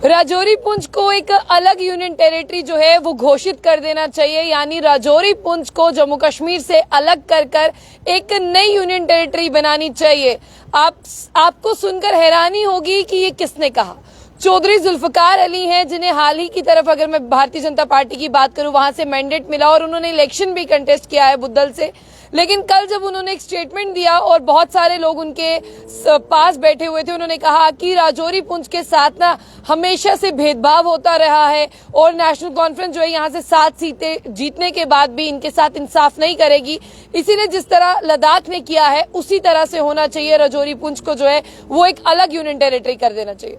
राजौरी पुंछ को एक अलग यूनियन टेरिटरी जो है वो घोषित कर देना चाहिए, यानी राजौरी पुंछ को जम्मू कश्मीर से अलग कर एक नई यूनियन टेरिटरी बनानी चाहिए। आपको सुनकर हैरानी होगी कि ये किसने कहा। चौधरी जुल्फकार अली हैं, जिन्हें हाल ही की तरफ अगर मैं भारतीय जनता पार्टी की बात करूं वहां से मैंडेट मिला और उन्होंने इलेक्शन भी कंटेस्ट किया है बुद्धल से। लेकिन कल जब उन्होंने एक स्टेटमेंट दिया और बहुत सारे लोग उनके पास बैठे हुए थे, उन्होंने कहा कि राजौरी पुंछ के साथ ना हमेशा से भेदभाव होता रहा है और नेशनल कॉन्फ्रेंस जो है यहाँ से 7 सीटें जीतने के बाद भी इनके साथ इंसाफ नहीं करेगी। इसीलिए जिस तरह लद्दाख ने किया है उसी तरह से होना चाहिए। राजौरी पुंछ को जो है वो एक अलग यूनियन टेरिटरी कर देना चाहिए।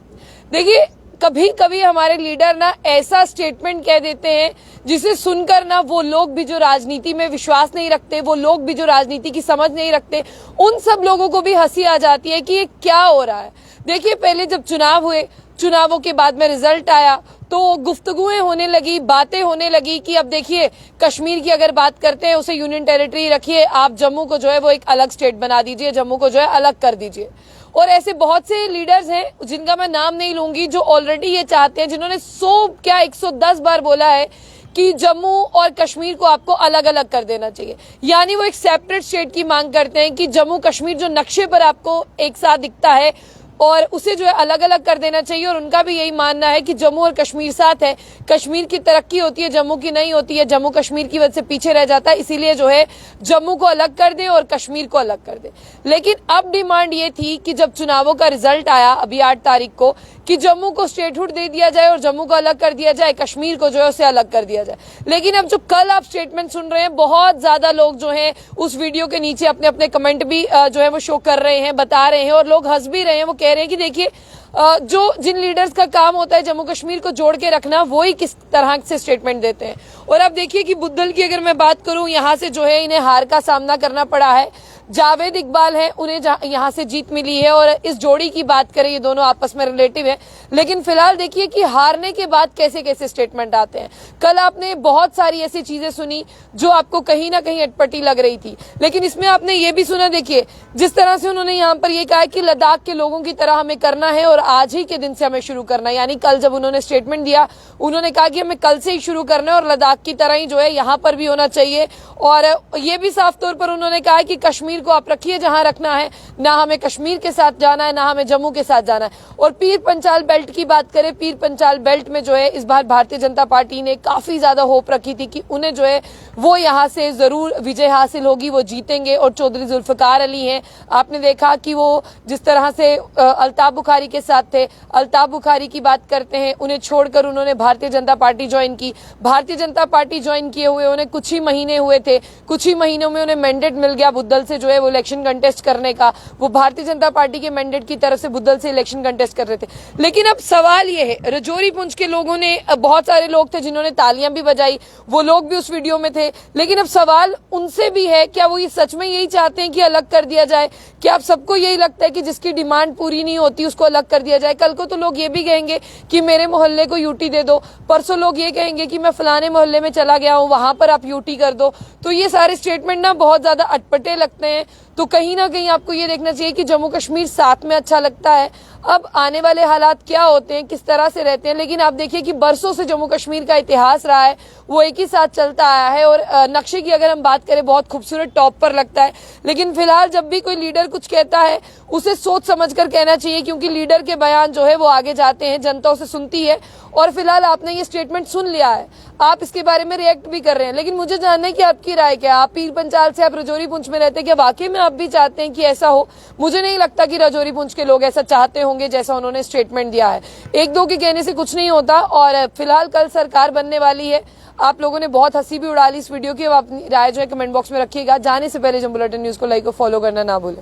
देखिए, कभी कभी हमारे लीडर ना ऐसा स्टेटमेंट कह देते हैं जिसे सुनकर ना वो लोग भी जो राजनीति में विश्वास नहीं रखते, वो लोग भी जो राजनीति की समझ नहीं रखते, उन सब लोगों को भी हंसी आ जाती है कि ये क्या हो रहा है। देखिए, पहले जब चुनाव हुए, चुनावों के बाद में रिजल्ट आया तो गुफ्तगुएं होने लगी, बातें होने लगी कि अब देखिए कश्मीर की अगर बात करते हैं उसे यूनियन टेरिटरी रखिए, आप जम्मू को जो है वो एक अलग स्टेट बना दीजिए, जम्मू को जो है अलग कर दीजिए। और ऐसे बहुत से लीडर्स हैं जिनका मैं नाम नहीं लूंगी, जो ऑलरेडी ये चाहते हैं, जिन्होंने 110 बार बोला है कि जम्मू और कश्मीर को आपको अलग अलग कर देना चाहिए। यानी वो एक सेपरेट स्टेट की मांग करते हैं कि जम्मू कश्मीर जो नक्शे पर आपको एक साथ दिखता है और उसे जो है अलग अलग कर देना चाहिए। और उनका भी यही मानना है कि जम्मू और कश्मीर साथ है, कश्मीर की तरक्की होती है, जम्मू की नहीं होती है, जम्मू कश्मीर की वजह से पीछे रह जाता है, इसीलिए जो है जम्मू को अलग कर दे और कश्मीर को अलग कर दे। लेकिन अब डिमांड ये थी कि जब चुनावों का रिजल्ट आया अभी 8 तारीख को, कि जम्मू को स्टेटहुड दे दिया जाए और जम्मू को अलग कर दिया जाए, कश्मीर को जो है उसे अलग कर दिया जाए। लेकिन अब जो कल आप स्टेटमेंट सुन रहे हैं, बहुत ज्यादा लोग जो हैं उस वीडियो के नीचे अपने अपने कमेंट भी जो है वो शो कर रहे हैं, बता रहे हैं और लोग हंस भी रहे हैं। वो कह रहे हैं कि देखिए, जो जिन लीडर्स का काम होता है जम्मू कश्मीर को जोड़ के रखना, वो ही किस तरह से स्टेटमेंट देते हैं। और अब देखिए कि बुद्धल की अगर मैं बात करूं, यहाँ से जो है इन्हें हार का सामना करना पड़ा है। जावेद इकबाल है, उन्हें यहाँ से जीत मिली है। और इस जोड़ी की बात करें, ये दोनों आपस में रिलेटिव है। लेकिन फिलहाल देखिए कि हारने के बाद कैसे कैसे स्टेटमेंट आते हैं। कल आपने बहुत सारी ऐसी चीजें सुनी जो आपको कहीं ना कहीं अटपटी लग रही थी, लेकिन इसमें आपने ये भी सुना, देखिए जिस तरह से उन्होंने यहाँ पर ये कहा कि लद्दाख के लोगों की तरह हमें करना है और आज ही के दिन से हमें शुरू करना है। यानी कल जब उन्होंने स्टेटमेंट दिया, उन्होंने कहा कि हमें कल से ही शुरू करना है और लद्दाख की तरह ही जो है यहाँ पर भी होना चाहिए। और ये भी साफ तौर पर उन्होंने कहा कि कश्मीर को आप रखिए जहां रखना है, ना हमें कश्मीर के साथ जाना है, ना हमें जम्मू के साथ जाना है। और पीर पंचाल बेल्ट की बात करें, पीर पंचाल बेल्ट में जो है इस बार भारतीय जनता पार्टी ने काफी ज्यादा होप रखी थी कि उन्हें जो है वो यहाँ से जरूर विजय हासिल होगी, वो जीतेंगे। और चौधरी जुल्फकार अली हैं, आपने देखा कि वो जिस तरह से अल्ताफ बुखारी के साथ थे, अल्ताफ बुखारी की बात करते हैं, उन्हें छोड़कर उन्होंने भारतीय जनता पार्टी ज्वाइन की। भारतीय जनता पार्टी ज्वाइन किए हुए उन्हें कुछ ही महीने हुए थे, कुछ ही महीनों में उन्हें मैंडेट मिल गया बुद्धल से जो है वो इलेक्शन कंटेस्ट करने का। वो भारतीय जनता पार्टी के मैंडेट की तरफ से बुद्धल से इलेक्शन कंटेस्ट कर रहे थे। लेकिन अब सवाल ये है, राजौरी पुंछ के लोगों ने, बहुत सारे लोग थे जिन्होंने तालियां भी बजाई, वो लोग भी उस वीडियो में थे। लेकिन अब सवाल उनसे भी है, क्या वो ये सच में यही चाहते हैं कि अलग कर दिया जाए? क्या आप सबको यही लगता है कि जिसकी डिमांड पूरी नहीं होती उसको अलग कर दिया जाए? कल को तो लोग ये भी कहेंगे कि मेरे मोहल्ले को यूटी दे दो, परसों लोग ये कहेंगे कि मैं फलाने मोहल्ले में चला गया हूं, वहां पर आप यूटी कर दो। तो ये सारे स्टेटमेंट ना बहुत ज्यादा अटपटे लगते हैं। तो कहीं ना कहीं आपको ये देखना चाहिए कि जम्मू कश्मीर साथ में अच्छा लगता है। अब आने वाले हालात क्या होते हैं, किस तरह से रहते हैं, लेकिन आप देखिए कि बरसों से जम्मू कश्मीर का इतिहास रहा है, वो एक ही साथ चलता आया है। और नक्शे की अगर हम बात करें, बहुत खूबसूरत टॉप पर लगता है। लेकिन फिलहाल जब भी कोई लीडर कुछ कहता है उसे सोच समझकर कहना चाहिए, क्योंकि लीडर के बयान जो है वो आगे जाते हैं, जनता उसे सुनती है। और फिलहाल आपने ये स्टेटमेंट सुन लिया है, आप इसके बारे में रिएक्ट भी कर रहे हैं, लेकिन मुझे जानना है कि आपकी राय क्या है। आप पीर पंचाल से आप राजौरी पुंछ में रहते हैं, क्या वाकई में आप भी चाहते हैं कि ऐसा हो? मुझे नहीं लगता कि राजौरी पुंछ के लोग ऐसा चाहते होंगे जैसा उन्होंने स्टेटमेंट दिया है। एक दो के कहने से कुछ नहीं होता। और फिलहाल कल सरकार बनने वाली है। आप लोगों ने बहुत हंसी भी उड़ा ली इस वीडियो की। अब अपनी राय जो है कमेंट बॉक्स में रखिएगा। जाने से पहले जम्मू बुलेटिन न्यूज को लाइक और फॉलो करना ना भूलें।